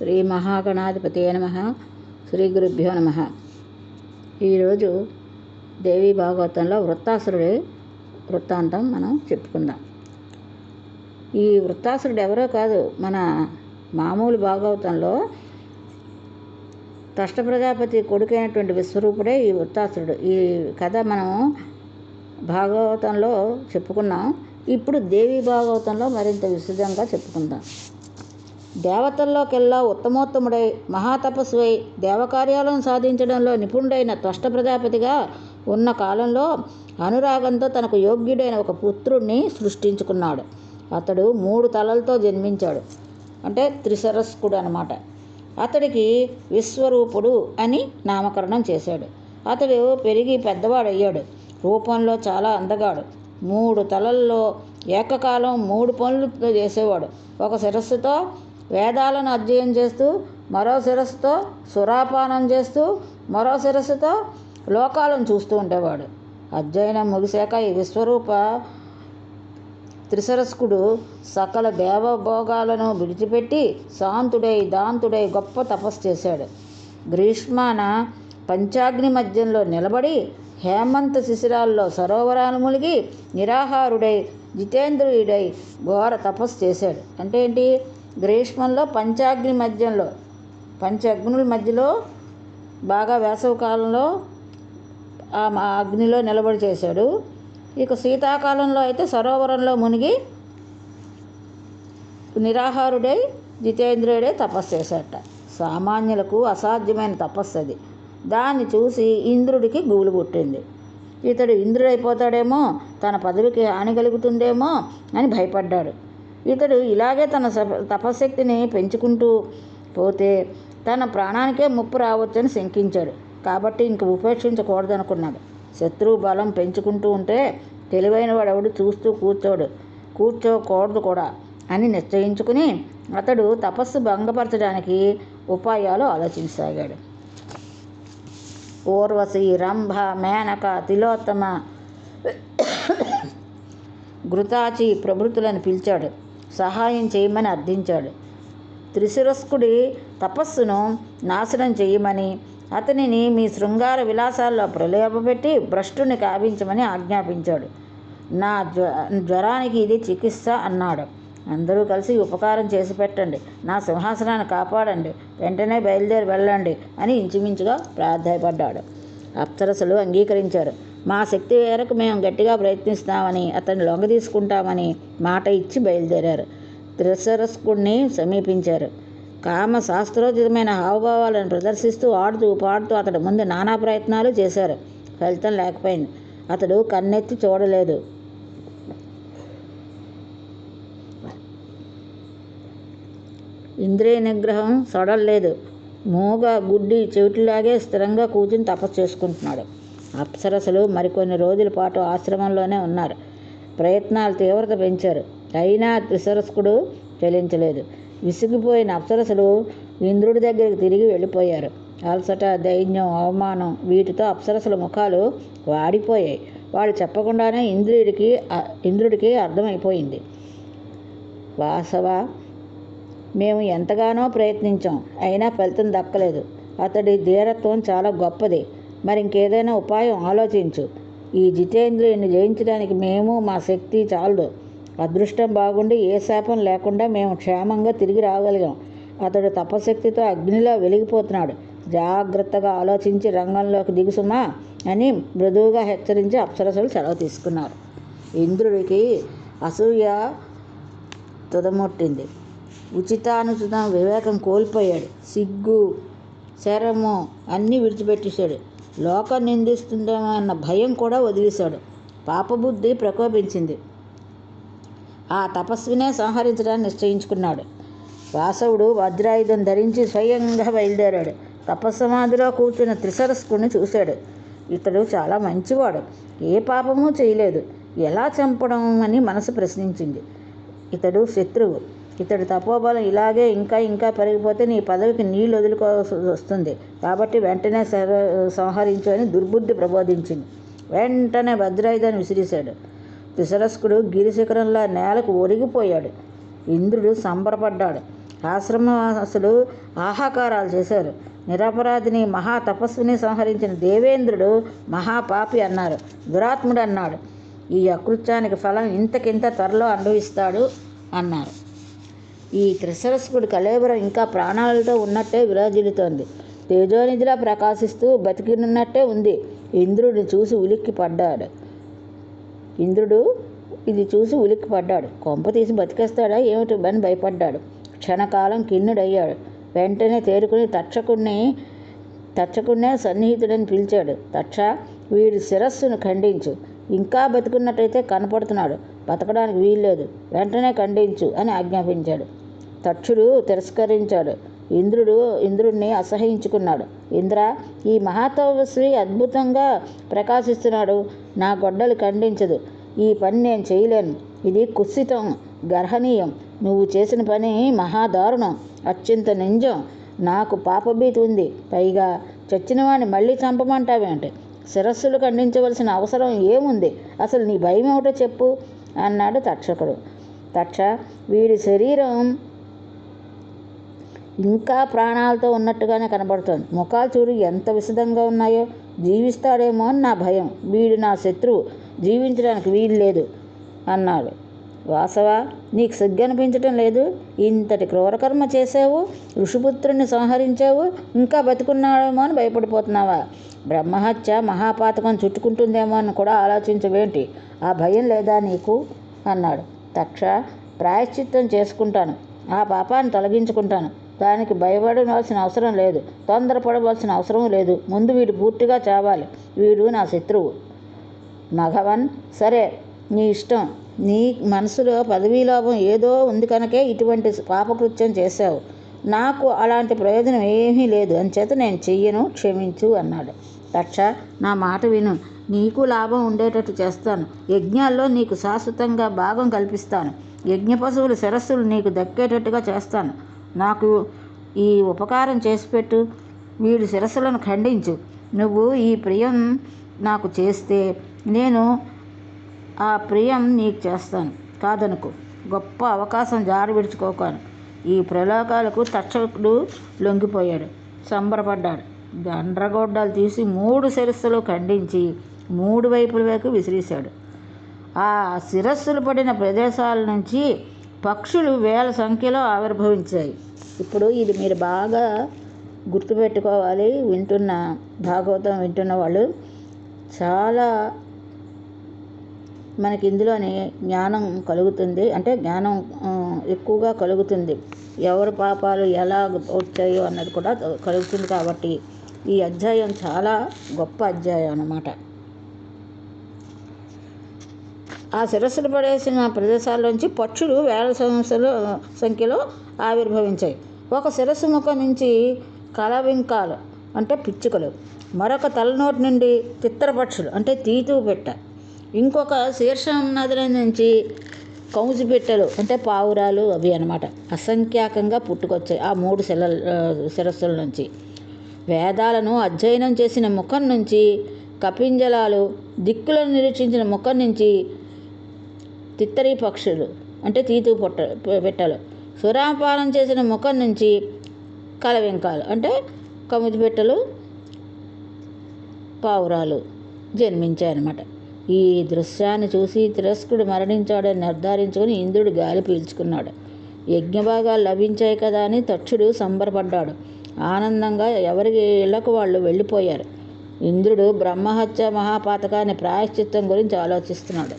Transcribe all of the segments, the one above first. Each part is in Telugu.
శ్రీ మహాగణాధిపతయే నమః. శ్రీ గురుభ్యో నమః. ఈరోజు దేవీ భాగవతంలో వృత్తాసురుడి వృత్తాంతం మనం చెప్పుకుందాం. ఈ వృత్తాసురుడు ఎవరో కాదు, మన మామూలు భాగవతంలో తష్ట ప్రజాపతి కొడుకైనటువంటి విశ్వరూపుడే ఈ వృత్తాసురుడు. ఈ కథ మనం భాగవతంలో చెప్పుకున్నాం. ఇప్పుడు దేవీ భాగవతంలో మరింత విశదంగా చెప్పుకుందాం. దేవతల్లోకెల్లా ఉత్తమోత్తముడై మహాతపస్వై దేవకార్యాలను సాధించడంలో నిపుణుడైన త్వష్ట ప్రజాపతిగా ఉన్న కాలంలో అనురాగంతో తనకు యోగ్యుడైన ఒక పుత్రుడిని సృష్టించుకున్నాడు. అతడు 3 తలలతో జన్మించాడు, అంటే త్రిశరస్కుడు అన్నమాట. అతడికి విశ్వరూపుడు అని నామకరణం చేశాడు. అతడు పెరిగి పెద్దవాడయ్యాడు. రూపంలో చాలా అందగాడు. 3 తలల్లో ఏకకాలం 3 పనులు చేసేవాడు. ఒక శిరస్సుతో వేదాలను అధ్యయనం చేస్తూ, మరో శిరస్సుతో సురాపానం చేస్తూ, మరో శిరస్సుతో లోకాలను చూస్తూ ఉండేవాడు. అధ్యయనం ముగిశాక ఈ విశ్వరూప త్రిశరస్కుడు సకల దేవభోగాలను విడిచిపెట్టి శాంతుడై దాంతుడై గొప్ప తపస్సు చేశాడు. గ్రీష్మాన పంచాగ్ని మధ్యంలో నిలబడి హేమంత శిశిరాల్లో సరోవరాలు మునిగి నిరాహారుడై జితేంద్రియుడై ఘోర తపస్సు చేశాడు. అంటే ఏంటి? గ్రీష్మంలో పంచాగ్ని మధ్యంలో, పంచగ్నుల మధ్యలో బాగా వేసవి కాలంలో ఆ అగ్నిలో నిలబడి చేశాడు. ఇక శీతాకాలంలో అయితే సరోవరంలో మునిగి నిరాహారుడై జితేంద్రియుడై తపస్సు చేశాడట. సామాన్యులకు అసాధ్యమైన తపస్సు అది. దాన్ని చూసి ఇంద్రుడికి గూలు పుట్టింది. ఇతడు ఇంద్రుడైపోతాడేమో, తన పదవికి హాని కలుగుతుందేమో అని భయపడ్డాడు. ఇతడు ఇలాగే తన తపశక్తిని పెంచుకుంటూ పోతే తన ప్రాణానికే ముప్పు రావచ్చని శంకించాడు. కాబట్టి ఇంక ఉపేక్షించకూడదనుకున్నాడు. శత్రువు బలం పెంచుకుంటూ ఉంటే తెలివైన వాడెవడు చూస్తూ కూర్చోకూడదు కూడా అని నిశ్చయించుకుని అతడు తపస్సు భంగపరచడానికి ఉపాయాలు ఆలోచించసాగాడు. ఊర్వశి, రంభ, మేనక, తిలోత్తమ, ఘృతాచి ప్రభృతులను పిలిచాడు. సహాయం చేయమని అర్థించాడు. త్రిశిరస్కుడి తపస్సును నాశనం చేయమని, అతనిని మీ శృంగార విలాసాల్లో ప్రలోభపెట్టి భ్రష్టుని కావించమని ఆజ్ఞాపించాడు. నా జ్వరానికి ఇది చికిత్స అన్నాడు. అందరూ కలిసి ఉపకారం చేసి పెట్టండి, నా సింహాసనాన్ని కాపాడండి, వెంటనే బయలుదేరి వెళ్ళండి అని ఇంచుమించుగా ప్రాధాయపడ్డాడు. అప్సరసలు అంగీకరించారు. మా శక్తి మేరకు మేము గట్టిగా ప్రయత్నిస్తామని, అతన్ని లొంగ తీసుకుంటామని మాట ఇచ్చి బయలుదేరారు. త్రిశరస్కుడిని సమీపించారు. కామ శాస్త్రోచితమైన హావభావాలను ప్రదర్శిస్తూ ఆడుతూ పాడుతూ అతడి ముందు నానా ప్రయత్నాలు చేశారు. ఫలితం లేకపోయింది. అతడు కన్నెత్తి చూడలేదు. ఇంద్రియ నిగ్రహం సడలేదు. మూగ గుడ్డి చెవిటిలాగే స్థిరంగా కూర్చుని తపస్సు చేసుకుంటున్నాడు. అప్సరసలు మరికొన్ని రోజుల పాటు ఆశ్రమంలోనే ఉన్నారు. ప్రయత్నాలు తీవ్రత పెంచారు. అయినా త్రిశరస్కుడు చెలించలేదు. విసిగిపోయిన అప్సరసలు ఇంద్రుడి దగ్గరికి తిరిగి వెళ్ళిపోయారు. అలసట, దైన్యం, అవమానం వీటితో అప్సరసల ముఖాలు వాడిపోయాయి. వాడు చెప్పకుండానే ఇంద్రుడికి అర్థమైపోయింది. వాసవ, మేము ఎంతగానో ప్రయత్నించాం, అయినా ఫలితం దక్కలేదు. అతడి ధీరత్వం చాలా గొప్పది. మరి ఇంకేదైనా ఉపాయం ఆలోచించు. ఈ జితేంద్రియుని జయించడానికి మేము మా శక్తి చాలదు. అదృష్టం బాగుండి ఏ శాపం లేకుండా మేము క్షేమంగా తిరిగి రాగలిగాం. అతడు తపశక్తితో అగ్నిలో వెలిగిపోతున్నాడు. జాగ్రత్తగా ఆలోచించి రంగంలోకి దిగుసుమా అని మృదువుగా హెచ్చరించి అప్సరసలు సెలవు తీసుకున్నారు. ఇంద్రుడికి అసూయ తుదముట్టింది. ఉచితానుచిత వివేకం కోల్పోయాడు. సిగ్గు, శరము అన్నీ విడిచిపెట్టేశాడు. లోకం నిందిస్తుందేమో అన్న భయం కూడా వదిలేశాడు. పాపబుద్ధి ప్రకోపించింది. ఆ తపస్వినే సంహరించడానికి నిశ్చయించుకున్నాడు. వాసవుడు వజ్రాయుధం ధరించి స్వయంగా బయలుదేరాడు. తపస్సమాధిలో కూర్చున్న త్రిశరస్కుడిని చూశాడు. ఇతడు చాలా మంచివాడు, ఏ పాపమూ చేయలేదు. ఎలా చంపడం అని మనసు ప్రశ్నించింది. ఇతడు శత్రువు. ఇతడి తపోబలం ఇలాగే ఇంకా పెరిగిపోతే నీ పదవికి నీళ్ళు వదులుకోవాల్సి వస్తుంది. కాబట్టి వెంటనే సంహరించు అని దుర్బుద్ధి ప్రబోధించింది. వెంటనే వజ్రాయుధాన్ని విసిరేశాడు. త్రిశరస్కుడు గిరిశిఖరంలో నేలకు ఒరిగిపోయాడు. ఇంద్రుడు సంబరపడ్డాడు. ఆశ్రమవాసులు ఆహాకారాలు చేశారు. నిరపరాధిని మహా తపస్విని సంహరించిన దేవేంద్రుడు మహాపాపి అన్నారు, దురాత్ముడు అన్నాడు. ఈ అకృత్యానికి ఫలం ఇంతకింత త్వరలో అనుభవిస్తాడు అన్నారు. ఈ త్రిశిరస్కుడి కళేబరం ఇంకా ప్రాణాలతో ఉన్నట్టే విరాజిల్లుతోంది. తేజోనిధిలా ప్రకాశిస్తూ బతికినున్నట్టే ఉంది. ఇంద్రుడు ఇది చూసి ఉలిక్కిపడ్డాడు. కొంప తీసి బతికేస్తాడా ఏమిటి అని భయపడ్డాడు. క్షణకాలం ఖిన్నుడయ్యాడు. వెంటనే తేరుకుని తక్షకుడినే సన్నిహితుడని పిలిచాడు. తక్ష, వీడి శిరస్సును ఖండించు. ఇంకా బతుకున్నట్టయితే కనపడుతున్నాడు, బతకడానికి వీల్లేదు, వెంటనే ఖండించు అని ఆజ్ఞాపించాడు. తక్షుడు తిరస్కరించాడు. ఇంద్రుడిని అసహ్యించుకున్నాడు. ఇంద్ర, ఈ మహాతపస్వి అద్భుతంగా ప్రకాశిస్తున్నాడు, నా గొడ్డలు ఖండించదు. ఈ పని నేను చేయలేను. ఇది కుత్సితం, గర్హనీయం. నువ్వు చేసిన పని మహాదారుణం, అత్యంత నింజం. నాకు పాపభీతి ఉంది. పైగా చచ్చినవాడిని మళ్ళీ చంపమంటావేంటి? శిరస్సులు ఖండించవలసిన అవసరం ఏముంది? అసలు నీ భయం ఏమిటో చెప్పు అన్నాడు తక్షకుడు. తక్ష, వీడి శరీరం ఇంకా ప్రాణాలతో ఉన్నట్టుగానే కనబడుతోంది. ముఖాలు చూడు ఎంత విశదంగా ఉన్నాయో. జీవిస్తాడేమో అని నా భయం. వీడు నా శత్రువు, జీవించడానికి వీలు లేదు అన్నాడు. వాసవ, నీకు సిగ్గు అనిపించటం లేదు? ఇంతటి క్రూరకర్మ చేసావు, ఋషిపుత్రుణ్ణి సంహరించావు, ఇంకా బతికున్నాడేమో అని భయపడిపోతున్నావా? బ్రహ్మహత్య మహాపాతకం చుట్టుకుంటుందేమో అని కూడా ఆలోచించవేంటి? ఆ భయం లేదా నీకు అన్నాడు. తక్ష, ప్రాయశ్చిత్తం చేసుకుంటాను, ఆ పాపాన్ని తొలగించుకుంటాను. దానికి భయపడవలసిన అవసరం లేదు, తొందరపడవలసిన అవసరం లేదు. ముందు వీడు పూర్తిగా చావాలి. వీడు నా శత్రువు. మఘవన్, సరే, నీ ఇష్టం. నీ మనసులో పదవీలోభం ఏదో ఉంది కనుకే ఇటువంటి పాపకృత్యం చేశావు. నాకు అలాంటి ప్రయోజనం ఏమీ లేదు, అంచేత నేను చెయ్యను, క్షమించు అన్నాడు. తక్ష, నా మాట విను. నీకు లాభం ఉండేటట్టు చేస్తాను. యజ్ఞాల్లో నీకు శాశ్వతంగా భాగం కల్పిస్తాను. యజ్ఞ పశువుల శిరస్సులు నీకు దక్కేటట్టుగా చేస్తాను. నాకు ఈ ఉపకారం చేసిపెట్టు. వీడి శిరస్సులను ఖండించు. నువ్వు ఈ ప్రియం నాకు చేస్తే నేను ఆ ప్రియం నీకు చేస్తాను. కాదనుకో. గొప్ప అవకాశం జారి విడుచుకోకాను. ఈ ప్రలోకాలకు తక్షకుడు లొంగిపోయాడు, సంబరపడ్డాడు. గండ్రగొడ్డలు తీసి 3 శిరస్సులు ఖండించి 3 వైపుల వైపు విసిరేశాడు. ఆ శిరస్సులు పడిన ప్రదేశాల నుంచి పక్షులు వేల సంఖ్యలో ఆవిర్భవించాయి. ఇప్పుడు ఇది మీరు బాగా గుర్తుపెట్టుకోవాలి. భాగవతం వింటున్న వాళ్ళు చాలా మనకి ఇందులోనే జ్ఞానం కలుగుతుంది. అంటే జ్ఞానం ఎక్కువగా కలుగుతుంది. ఎవరి పాపాలు ఎలా వచ్చాయో అన్నది కూడా కలుగుతుంది. కాబట్టి ఈ అధ్యాయం చాలా గొప్ప అధ్యాయం అన్నమాట. ఆ శిరస్సులు పడేసిన ప్రదేశాల్లోంచి పక్షులు వేల సంఖ్యలో ఆవిర్భవించాయి. ఒక శిరస్సు ముఖం నుంచి కలవింకాలు అంటే పిచ్చుకలు, మరొక తలనోటి నుండి తిత్తరపక్షులు అంటే తీతువు పెట్ట, ఇంకొక శీర్షం నదుల నుంచి కౌజు పెట్టెలు అంటే పావురాలు అవి అన్నమాట అసంఖ్యాకంగా పుట్టుకొచ్చాయి ఆ 3 శిరస్సుల నుంచి. వేదాలను అధ్యయనం చేసిన ముఖం నుంచి కపింజలాలు, దిక్కులను నిరీక్షించిన ముఖం నుంచి తిత్తరి పక్షులు అంటే తీతు పెట్టెలు, సురాపానం చేసిన ముఖం నుంచి కలవింకాలు అంటే కముది పెట్టెలు, పావురాలు జన్మించాయన్నమాట. ఈ దృశ్యాన్ని చూసి తిరస్కుడు మరణించాడని నిర్ధారించుకుని ఇంద్రుడు గాలి పీల్చుకున్నాడు. యజ్ఞభాగాలు లభించాయి కదా అని తక్షుడు సంబరపడ్డాడు. ఆనందంగా ఎవరి ఇళ్లకు వాళ్ళు వెళ్ళిపోయారు. ఇంద్రుడు బ్రహ్మహత్య మహాపాతకాన్ని ప్రాయశ్చిత్తం గురించి ఆలోచిస్తున్నాడు.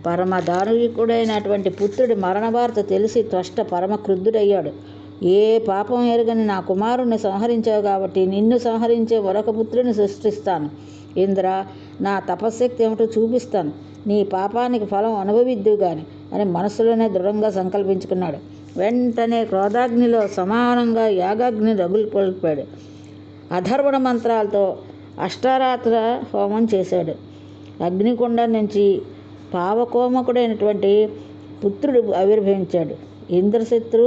పరమ దారుణికుడైనటువంటి పుత్రుడి మరణ వార్త తెలిసి త్వష్ట పరమ క్రుద్ధుడయ్యాడు. ఏ పాపం ఎరుగని నా కుమారుణ్ణి సంహరించావు కాబట్టి నిన్ను సంహరించే మరొక పుత్రుని సృష్టిస్తాను. ఇంద్ర, నా తపశ్శక్తి ఏమిటో చూపిస్తాను. నీ పాపానికి ఫలం అనుభవిద్దు గాని అని మనసులోనే దృఢంగా సంకల్పించుకున్నాడు. వెంటనే క్రోధాగ్నిలో సమానంగా యాగాగ్ని రగులుకొల్పాడు. అధర్వణ మంత్రాలతో అష్టారాత్ర హోమం చేశాడు. అగ్నికుండం నుంచి పావకోమకుడైనటువంటి పుత్రుడు ఆవిర్భవించాడు. ఇంద్రశత్రు,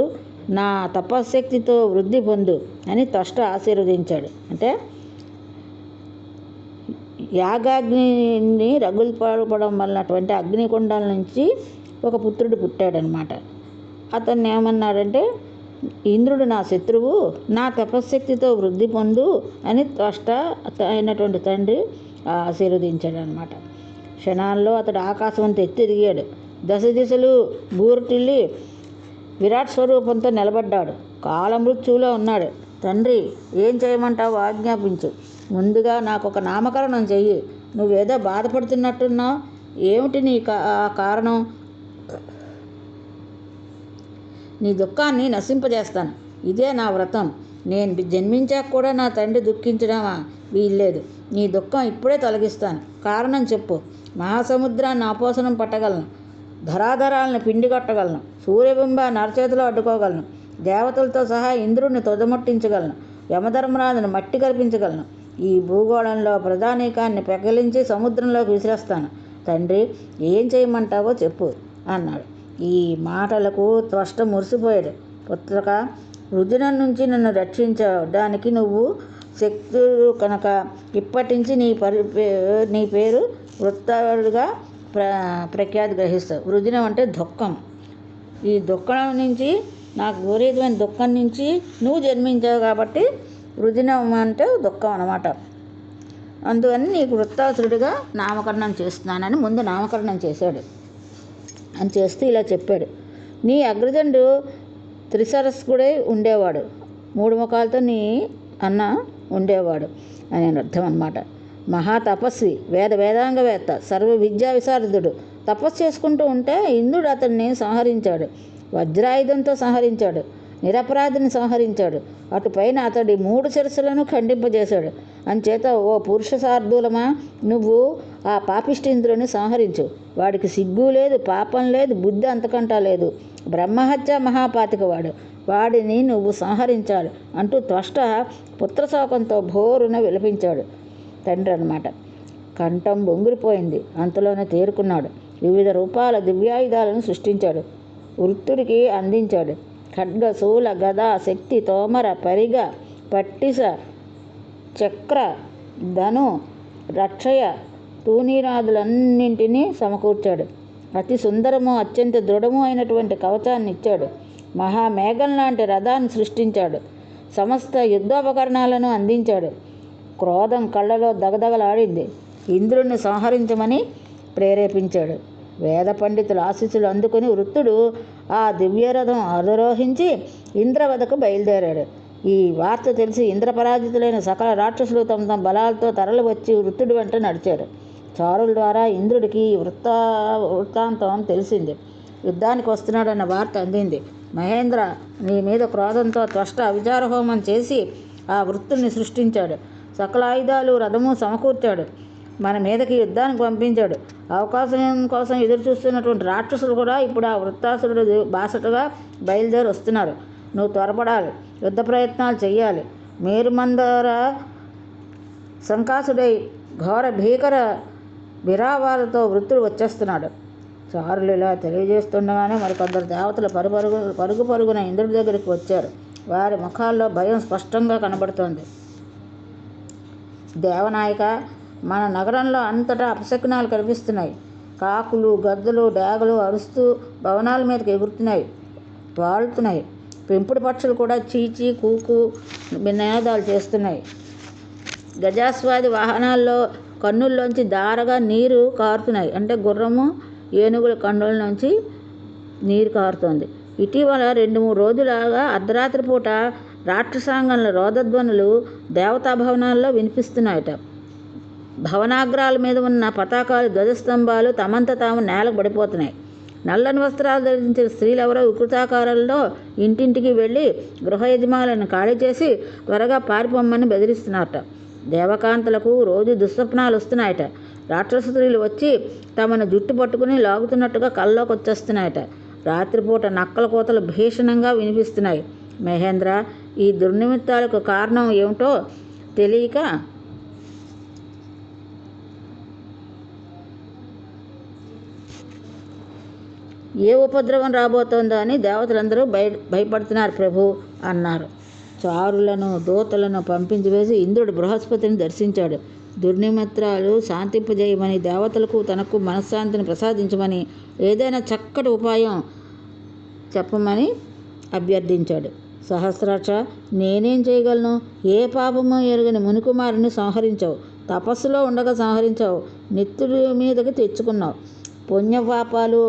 నా తపశ్శక్తితో వృద్ధి పొందు అని త్వష్ట ఆశీర్వదించాడు. అంటే యాగాగ్నిని రగులుపడడం వలనటువంటి అగ్నికుండాల నుంచి ఒక పుత్రుడు పుట్టాడనమాట. అతన్ని ఏమన్నాడంటే ఇంద్రుడు నా శత్రువు, నా తపశ్శక్తితో వృద్ధి పొందు అని త్వష్ట అయినటువంటి తండ్రి ఆశీర్వదించాడు అనమాట. క్షణాల్లో అతడు ఆకాశం ఎత్తిదిగాడు. దశ దిశలు బూర్టిల్లి విరాట్ స్వరూపంతో నిలబడ్డాడు. కాలమృత్యువులో ఉన్నాడు. తండ్రి, ఏం చేయమంటావు? ఆజ్ఞాపించు. ముందుగా నాకు ఒక నామకరణం చెయ్యి. నువ్వేదో బాధపడుతున్నట్టున్నావు. ఏమిటి నీ కారణం? నీ దుఃఖాన్ని నశింపజేస్తాను. ఇదే నా వ్రతం. నేను జన్మించాక కూడా నా తండ్రి దుఃఖించడమా? వీల్లేదు. నీ దుఃఖం ఇప్పుడే తొలగిస్తాను. కారణం చెప్పు. మహాసముద్రాన్ని ఆపోసనం పట్టగలను, ధరాధరాలను పిండి కొట్టగలను, సూర్యబింబాన్ని అరచేతిలో అడ్డుకోగలను, దేవతలతో సహా ఇంద్రుడిని తొదముట్టించగలను, యమధర్మరాజును మట్టి కల్పించగలను, ఈ భూగోళంలో ప్రధానికాన్ని పెకలించి సముద్రంలోకి విసిరేస్తాను. తండ్రి, ఏం చేయమంటావో చెప్పు అన్నాడు. ఈ మాటలకు త్వష్ట మురిసిపోయాడు. పుత్రక, రుదినం నుంచి నన్ను రక్షించడానికి నువ్వు శక్తుడు కనుక ఇప్పటి నుంచి నీ పేరు వృత్తాడుగా ప్రఖ్యాతి గ్రహిస్తావు. వృదినం అంటే దుఃఖం. ఈ దుఃఖం నుంచి, నాకు విపరీతమైన దుఃఖం నుంచి నువ్వు జన్మించావు కాబట్టి వృదినం అంటే దుఃఖం అన్నమాట. అందుకని నీకు వృత్తాసురుడిగా నామకరణం చేస్తున్నానని ముందు నామకరణం చేశాడు. అని చేస్తూ ఇలా చెప్పాడు. నీ అగ్రజండు త్రిసరస్కుడై ఉండేవాడు. 3 ముఖాలతో నీ అన్న ఉండేవాడు అని అర్థం అన్నమాట. మహాతపస్వి, వేదాంగవేత్త, సర్వ విద్యా విశారదుడు. తపస్సు చేసుకుంటూ ఉంటే ఇంద్రుడు అతన్ని సంహరించాడు. వజ్రాయుధంతో సంహరించాడు. నిరపరాధిని సంహరించాడు. అటుపైన అతడి 3 శిరస్సులను ఖండింపజేశాడు. అంచేత ఓ పురుష శార్దూలమా, నువ్వు ఆ పాపిష్ఠింద్రుని సంహరించు. వాడికి సిగ్గు లేదు, పాపం లేదు, బుద్ధి అంతకంటా లేదు. బ్రహ్మహత్య మహాపాతికవాడు. వాడిని నువ్వు సంహరించాలి అంటూ త్వష్ట పుత్రశోకంతో భోరున విలపించాడు. తండ్రి అన్నమాట. కంఠం బొంగిరిపోయింది. అంతలోనే తేరుకున్నాడు. వివిధ రూపాల దివ్యాయుధాలను సృష్టించాడు. వృత్తుడికి అందించాడు. ఖడ్గ, శూల, గద, శక్తి, తోమర, పరిగ, పట్టిస, చక్ర, ధను, రక్షయ, తూనీరాదులన్నింటినీ సమకూర్చాడు. అతి సుందరము, అత్యంత దృఢము అయినటువంటి కవచాన్ని ఇచ్చాడు. మహామేఘం లాంటి రథాన్ని సృష్టించాడు. సమస్త యుద్ధోపకరణాలను అందించాడు. క్రోధం కళ్ళలో దగదగలాడింది. ఇంద్రుణ్ణి సంహరించమని ప్రేరేపించాడు. వేద పండితుల ఆశీస్సులు అందుకుని వృత్తుడు ఆ దివ్యరథం అధిరోహించి ఇంద్రవదకు బయలుదేరాడు. ఈ వార్త తెలిసి ఇంద్రపరాజితులైన సకల రాక్షసులు తమ బలాలతో తరలి వచ్చి వృత్తుడి వెంట నడిచారు. చారుల ద్వారా ఇంద్రుడికి వృత్తాంతం తెలిసింది. యుద్ధానికి వస్తున్నాడన్న వార్త అందింది. మహేంద్ర, నీ మీద క్రోధంతో త్వష్ట విచారహోమం చేసి ఆ వృత్తుడిని సృష్టించాడు. సకల ఆయుధాలు, రథము సమకూర్చాడు. మన మీదకి యుద్ధానికి పంపించాడు. అవకాశం కోసం ఎదురు చూస్తున్నటువంటి రాక్షసులు కూడా ఇప్పుడు ఆ వృత్తాసురుడు బాసటగా బయలుదేరి వస్తున్నారు. నువ్వు త్వరపడాలి, యుద్ధ ప్రయత్నాలు చెయ్యాలి. మేరుమందర సంకాసుడై ఘోర భీకర విరావాలతో వృత్తుడు వచ్చేస్తున్నాడు. చారులు ఇలా తెలియజేస్తుండగానే మరికొందరు దేవతలు పరుగు పరుగున ఇంద్రుడి దగ్గరికి వచ్చారు. వారి ముఖాల్లో భయం స్పష్టంగా కనబడుతోంది. దేవనాయక, మన నగరంలో అంతటా అపశకునాలు కనిపిస్తున్నాయి. కాకులు, గద్దలు, డేగలు అరుస్తూ భవనాల మీదకి ఎగురుతున్నాయి, వాళ్తున్నాయి. పెంపుడు పక్షులు కూడా చీచి కూకు నినాదాలు చేస్తున్నాయి. గజాస్వాది వాహనాల్లో కన్నుల్లోంచి దారగా నీరు కారుతున్నాయి. అంటే గుర్రము, ఏనుగుల కన్నుల నుంచి నీరు కారుతోంది. ఇటీవల 2-3 రోజులుగా అర్ధరాత్రి పూట రాక్షసాంగంలో రోదధ్వనులు దేవతా భవనాల్లో వినిపిస్తున్నాయట. భవనాగ్రాల మీద ఉన్న పతాకాలు, ధ్వజస్తంభాలు తమంత తాము నేలకు పడిపోతున్నాయి. నల్లని వస్త్రాలు ధరించిన స్త్రీలెవరో వికృతాకారాల్లో ఇంటింటికి వెళ్ళి గృహ యజమానులను ఖాళీ చేసి త్వరగా పారిపోమ్మని బెదిరిస్తున్నారట. దేవకాంతలకు రోజు దుస్వప్నాలు వస్తున్నాయట. రాక్షస స్త్రీలు వచ్చి తమను జుట్టు పట్టుకుని లాగుతున్నట్టుగా కల్లోకి వచ్చేస్తున్నాయట. రాత్రిపూట నక్కల కోతలు భీషణంగా వినిపిస్తున్నాయి. మహేంద్ర, ఈ దుర్నిమిత్తాలకు కారణం ఏమిటో తెలియక ఏ ఉపద్రవం రాబోతోందో అని దేవతలందరూ భయపడుతున్నారు ప్రభు అన్నారు. చారులను, దూతలను పంపించివేసి ఇంద్రుడు బృహస్పతిని దర్శించాడు. దుర్నిమిత్రాలు శాంతింపజేయమని, దేవతలకు తనకు మనశ్శాంతిని ప్రసాదించమని, ఏదైనా చక్కటి ఉపాయం చెప్పమని అభ్యర్థించాడు. సహస్రాక్ష, నేనేం చేయగలను? ఏ పాపమో ఎరుగని మునికుమారుని సంహరించావు. తపస్సులో ఉండగా సంహరించావు. నెత్తుడి మీదకి తెచ్చుకున్నావు. పుణ్యపాపాలు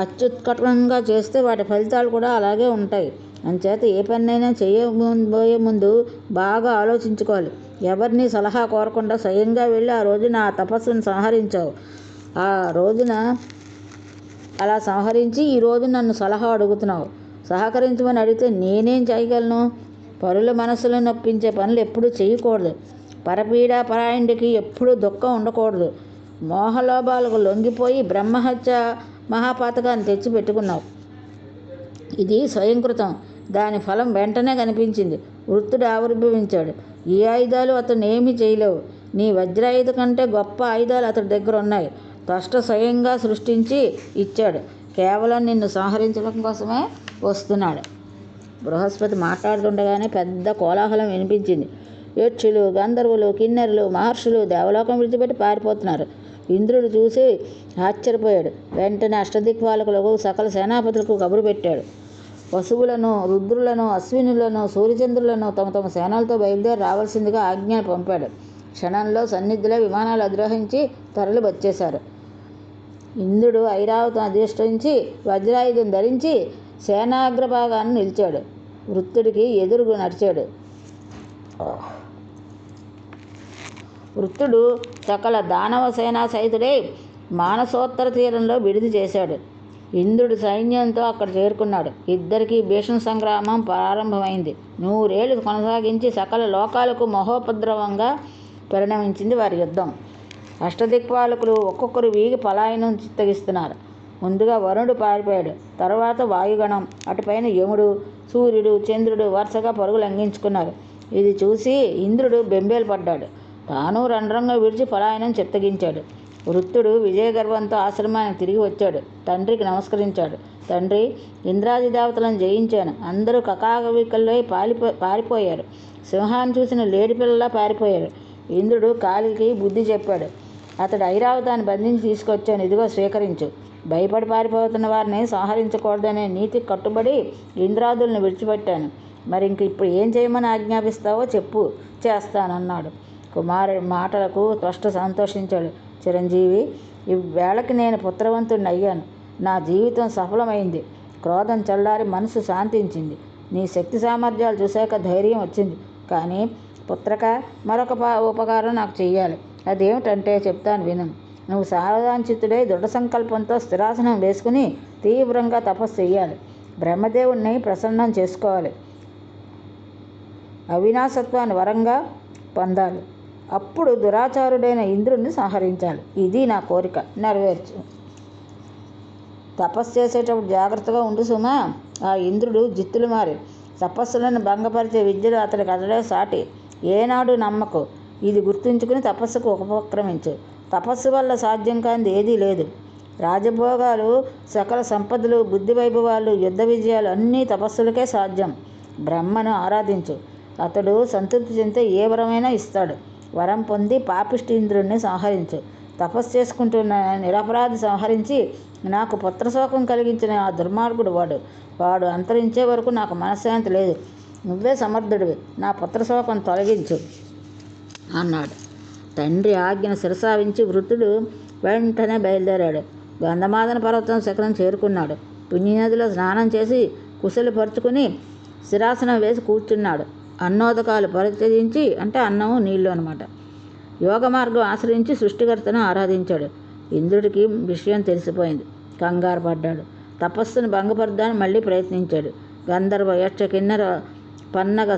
అత్యుత్కటంగా చేస్తే వాటి ఫలితాలు కూడా అలాగే ఉంటాయి. అంచేత ఏ పనైనా చేయబోయే ముందు బాగా ఆలోచించుకోవాలి. ఎవరిని సలహా కోరకుండా స్వయంగా వెళ్ళి ఆ రోజున ఆ తపస్సును సంహరించావు. ఆ రోజున అలా సంహరించి ఈరోజు నన్ను సలహా అడుగుతున్నావు. సహకరించమని అడిగితే నేనేం చేయగలను? పరుల మనసులను నొప్పించే పనులు ఎప్పుడూ చేయకూడదు. పరపీడ పరాయణుడికి ఎప్పుడూ దుఃఖం ఉండకూడదు. మోహలోభాలకు లొంగిపోయి బ్రహ్మహత్య మహాపాతకాన్ని తెచ్చి పెట్టుకున్నావు. ఇది స్వయంకృతం. దాని ఫలం వెంటనే కనిపించింది. వృత్తుడు ఆవిర్భవించాడు. ఈ ఆయుధాలు అతను ఏమీ చేయలేవు. నీ వజ్రాయుధ కంటే గొప్ప ఆయుధాలు అతడి దగ్గర ఉన్నాయి. త్వష్ట స్వయంగా సృష్టించి ఇచ్చాడు. కేవలం నిన్ను సంహరించడం కోసమే వస్తున్నాడు. బృహస్పతి మాట్లాడుతుండగానే పెద్ద కోలాహలం వినిపించింది. యక్షులు, గంధర్వులు, కిన్నెరులు, మహర్షులు దేవలోకం విడిచిపెట్టి పారిపోతున్నారు. ఇంద్రుడు చూసి ఆశ్చర్యపోయాడు. వెంటనే అష్టదిక్పాలకులకు సకల సేనాపతులకు కబురు పెట్టాడు. వసువులను, రుద్రులను, అశ్వినులను, సూర్యచంద్రులను తమ తమ సేనలతో బయలుదేరి రావాల్సిందిగా ఆజ్ఞ పంపాడు. క్షణంలో సన్నిధిలో విమానాలు అధిరోహించి తరలి వచ్చేశారు. ఇంద్రుడు ఐరావతం అధిష్ఠించి వజ్రాయుధం ధరించి సేనాగ్రభాగాన్ని నిలిచాడు. వృత్తుడికి ఎదురుగా నడిచాడు. వృత్తుడు సకల దానవ సేనా సహితుడై మానసోత్తర తీరంలో విడిది చేశాడు. ఇంద్రుడి సైన్యంతో అక్కడ చేరుకున్నాడు. ఇద్దరికీ భీషణ సంగ్రామం ప్రారంభమైంది. 100 ఏళ్ళు కొనసాగించి సకల లోకాలకు మహోపద్రవంగా పరిణమించింది వారి యుద్ధం. అష్టదిక్పాలకులు ఒక్కొక్కరు వీగి పలాయనం చిత్తగిస్తున్నారు. ముందుగా వరుణుడు పారిపోయాడు. తర్వాత వాయుగణం, అటుపైన యముడు, సూర్యుడు, చంద్రుడు వరుసగా పరుగులు లంఘించుకున్నారు. ఇది చూసి ఇంద్రుడు బెంబేలు పడ్డాడు. తాను రంధ్రంగా విడిచి పలాయనం చిత్తగించాడు. వృత్తుడు విజయగర్వంతో ఆశ్రమానికి తిరిగి వచ్చాడు. తండ్రికి నమస్కరించాడు. తండ్రి, ఇంద్రాది దేవతలను జయించాను. అందరూ కకావికలై పారిపోయారు. సింహాన్ని చూసిన లేడిపిల్లలా పారిపోయారు. ఇంద్రుడు కాలికి బుద్ధి చెప్పాడు. అతడు ఐరావతాన్ని బంధించి తీసుకొచ్చాను, ఇదిగో స్వీకరించు. భయపడి పారిపోతున్న వారిని సంహరించకూడదనే నీతికి కట్టుబడి ఇంద్రాదులను విడిచిపెట్టాను. మరి ఇంక ఇప్పుడు ఏం చేయమని ఆజ్ఞాపిస్తావో చెప్పు, చేస్తానన్నాడు. కుమారుడి మాటలకు త్వష్ట సంతోషించాడు. చిరంజీవి, ఈవేళకి నేను పుత్రవంతుడిని అయ్యాను. నా జీవితం సఫలమైంది. క్రోధం చల్లారి మనసు శాంతించింది. నీ శక్తి సామర్థ్యాలు చూశాక ధైర్యం వచ్చింది. కానీ పుత్రక, మరొక ఉపకారం నాకు చెయ్యాలి. అదేమిటంటే చెప్తాను విను. నువ్వు సావధానచిత్తుడై దృఢ సంకల్పంతో స్థిరాసనం వేసుకుని తీవ్రంగా తపస్సు చెయ్యాలి. బ్రహ్మదేవుణ్ణి ప్రసన్నం చేసుకోవాలి. అవినాశత్వాన్ని వరంగా పొందాలి. అప్పుడు దురాచారుడైన ఇంద్రుడిని సంహరించాలి. ఇది నా కోరిక, నెరవేర్చు. తపస్సు చేసేటప్పుడు జాగ్రత్తగా ఉండు సుమా. ఆ ఇంద్రుడు జిత్తులు మారి తపస్సులను భంగపరిచే విద్యలు అతడే సాటి. ఏనాడు నమ్మకు. ఇది గుర్తుంచుకుని తపస్సుకు ఉపక్రమించు. తపస్సు వల్ల సాధ్యం కానిది ఏదీ లేదు. రాజభోగాలు, సకల సంపదలు, బుద్ధి వైభవాలు, యుద్ధ విజయాలు అన్నీ తపస్సులకే సాధ్యం. బ్రహ్మను ఆరాధించు. అతడు సంతృప్తి చెందితే ఏ వరమైనా ఇస్తాడు. వరం పొంది పాపిష్టి ఇంద్రుడిని సంహరించు. తపస్సు చేసుకుంటున్న నిరపరాధి సంహరించి నాకు పుత్రశోకం కలిగించిన ఆ దుర్మార్గుడు వాడు అంతరించే వరకు నాకు మనశ్శాంతి లేదు. నువ్వే సమర్థుడివి. నా పుత్రశోకం తొలగించు అన్నాడు. తండ్రి ఆజ్ఞను శిరసావించి వృత్తుడు వెంటనే బయలుదేరాడు. గంధమాదన పర్వతం శిఖరం చేరుకున్నాడు. పుణ్యనదిలో స్నానం చేసి కుశలు పరుచుకుని శిరాసనం వేసి కూర్చున్నాడు. అన్నోదకాలు పరిత్యజించి, అంటే అన్నము నీళ్ళు అనమాట, యోగ మార్గం ఆశ్రయించి సృష్టికర్తను ఆరాధించాడు. ఇంద్రుడికి విషయం తెలిసిపోయింది. కంగారు పడ్డాడు. తపస్సును భంగపరదాన్ని మళ్ళీ ప్రయత్నించాడు. గంధర్వ, యక్ష, కిన్నెర, పన్నగ,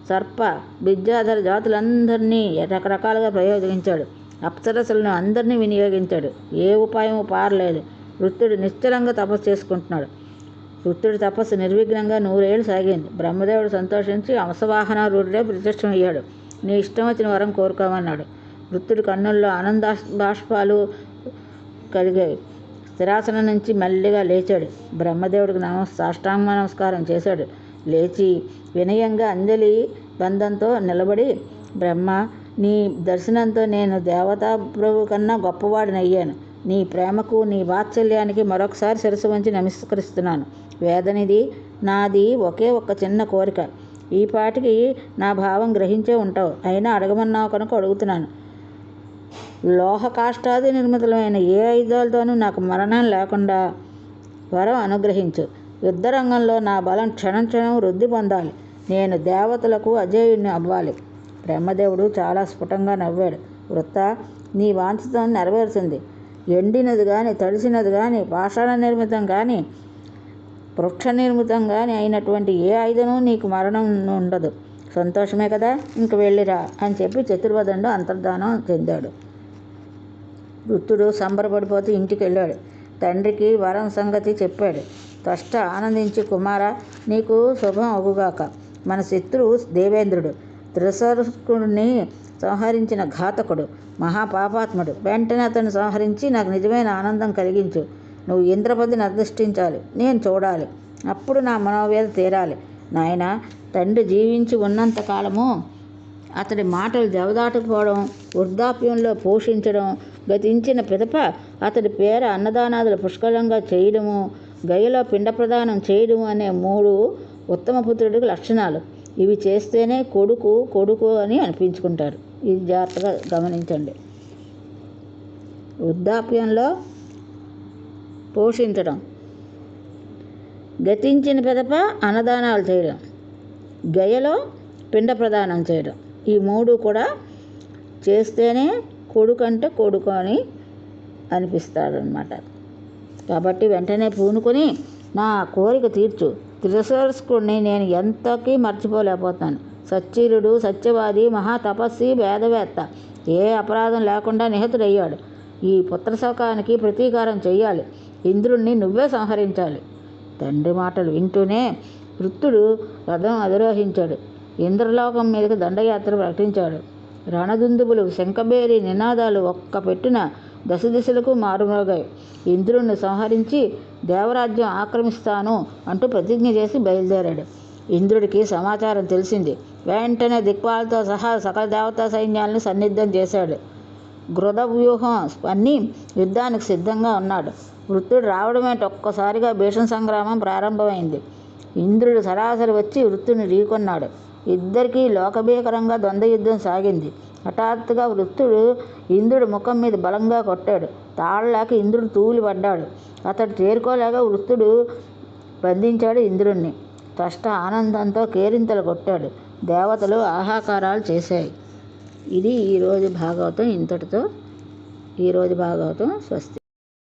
సర్ప, విద్యాధర జాతులందరినీ రకరకాలుగా ప్రయోగించాడు. అప్సరసలను అందరినీ వినియోగించాడు. ఏ ఉపాయం పారలేదు. వృత్తుడు నిశ్చలంగా తపస్సు చేసుకుంటున్నాడు. వృత్తుడి తపస్సు నిర్విఘ్నంగా 100 ఏళ్ళు సాగింది. బ్రహ్మదేవుడు సంతోషించి అంశవాహనారూఢుడే ప్రత్యక్షమయ్యాడు. నీ ఇష్టం వచ్చిన వరం కోరుకోమన్నాడు. వృత్తుడి కన్నుల్లో ఆనంద బాష్పాలు కలిగాయి. స్థిరాసనం నుంచి మెల్లిగా లేచాడు. బ్రహ్మదేవుడికి సాష్టాంగ నమస్కారం చేశాడు. లేచి వినయంగా అంజలి బంధంతో నిలబడి, బ్రహ్మ, నీ దర్శనంతో నేను దేవతా ప్రభు కన్నా గొప్పవాడినయ్యాను. నీ ప్రేమకు, నీ వాత్సల్యానికి మరొకసారి శిరస్సు వంచి నమస్కరిస్తున్నాను. వేదనిధి, నాది ఒకే ఒక్క చిన్న కోరిక. ఈ పాటికి నా భావం గ్రహించే ఉంటావు. అయినా అడగమన్నావు కనుక అడుగుతున్నాను. లోహ కాష్టాది నిర్మితమైన ఏ ఆయుధాలతోనూ నాకు మరణం లేకుండా వరం అనుగ్రహించు. యుద్ధరంగంలో నా బలం క్షణం క్షణం వృద్ధి పొందాలి. నేను దేవతలకు అజేయుణ్ణి అవ్వాలి. బ్రహ్మదేవుడు చాలా స్ఫుటంగా నవ్వాడు. వృత్త, నీ వాంఛతో నెరవేరుతుంది. ఎండినది కానీ, తడిసినది కానీ, పాషాణ నిర్మితం కానీ, వృక్ష నిర్మితం కానీ అయినటువంటి ఏ ఆయుధము నీకు మరణం ఉండదు. సంతోషమే కదా, ఇంక వెళ్ళిరా అని చెప్పి చతుర్వదనుడు అంతర్ధానం చెందాడు. వృత్తుడు సంబరపడిపోతూ ఇంటికి వెళ్ళాడు. తండ్రికి వరం సంగతి చెప్పాడు. త్వష్ట ఆనందించి, కుమారా, నీకు శుభం అగుగాక. మన శత్రువు దేవేంద్రుడు త్రిశర్కుడిని సంహరించిన ఘాతకుడు, మహాపాపాత్ముడు. వెంటనే అతన్ని సంహరించి నాకు నిజమైన ఆనందం కలిగించు. నువ్వు ఇంద్రపతిని అధిష్ఠించాలి. నేను చూడాలి. అప్పుడు నా మనోవేద తీరాలి. నాయన, తండ్రి జీవించి ఉన్నంత కాలము అతడి మాటలు జవదాటకపోవడం, వృద్ధాప్యంలో పోషించడం, గతించిన పిదప అతడి పేర అన్నదానాదులు పుష్కలంగా చేయడము, గయలో పిండ ప్రదానం చేయడము అనే 3 ఉత్తమ పుత్రుడికి లక్షణాలు. ఇవి చేస్తేనే కొడుకు కొడుకు అని అనిపించుకుంటారు. ఇది జాగ్రత్తగా గమనించండి. వృద్ధాప్యంలో పోషించడం, గతించిన పిదప అన్నదానాలు చేయడం, గయలో పిండ ప్రదానం చేయడం, ఈ 3 కూడా చేస్తేనే కొడుకు అంటే కొడుకు అని అనిపిస్తాడనమాట. కాబట్టి వెంటనే పూనుకొని నా కోరిక తీర్చు. త్రిశర్కుడిని నేను ఎంతకీ మర్చిపోలేకపోతాను. సచ్చీలుడు, సత్యవాది, మహాతపస్వి, వేదవేత్త. ఏ అపరాధం లేకుండా నిహతుడయ్యాడు. ఈ పుత్రశోకానికి ప్రతీకారం చెయ్యాలి. ఇంద్రుణ్ణి నువ్వే సంహరించాలి. తండ్రి మాటలు వింటూనే వృత్తుడు రథం అధిరోహించాడు. ఇంద్రలోకం మీదకి దండయాత్ర ప్రకటించాడు. రణదుందుబులు, శంఖబేరి నినాదాలు ఒక్క పెట్టున దశ దిశలకు మారుమోగాయి. ఇంద్రుణ్ణి సంహరించి దేవరాజ్యం ఆక్రమిస్తాను అంటూ ప్రతిజ్ఞ చేసి బయలుదేరాడు. ఇంద్రుడికి సమాచారం తెలిసింది. వెంటనే దిక్పాలతో సహా సకల దేవతా సైన్యాలను సన్నిద్ధం చేశాడు. గృధ వ్యూహం అన్ని యుద్ధానికి సిద్ధంగా ఉన్నాడు. వృత్తుడు రావడమేంటి, ఒక్కసారిగా భీషణ సంగ్రామం ప్రారంభమైంది. ఇంద్రుడు సరాసరి వచ్చి వృత్తుని ఢీకొన్నాడు. ఇద్దరికీ లోకభీకరంగా ద్వంద్వయుద్ధం సాగింది. హఠాత్తుగా వృత్తుడు ఇంద్రుడి ముఖం మీద బలంగా కొట్టాడు. తాళలేక ఇంద్రుడు తూలి పడ్డాడు. అతడు చేరుకోలేక వృత్తుడు బంధించాడు ఇంద్రుణ్ణి. త్వష్ట ఆనందంతో కేరింతలు కొట్టాడు. దేవతలు ఆహాకారాలు చేశాయి. ఇది ఈరోజు భాగవతం. ఇంతటితో ఈరోజు భాగవతం స్వస్తి.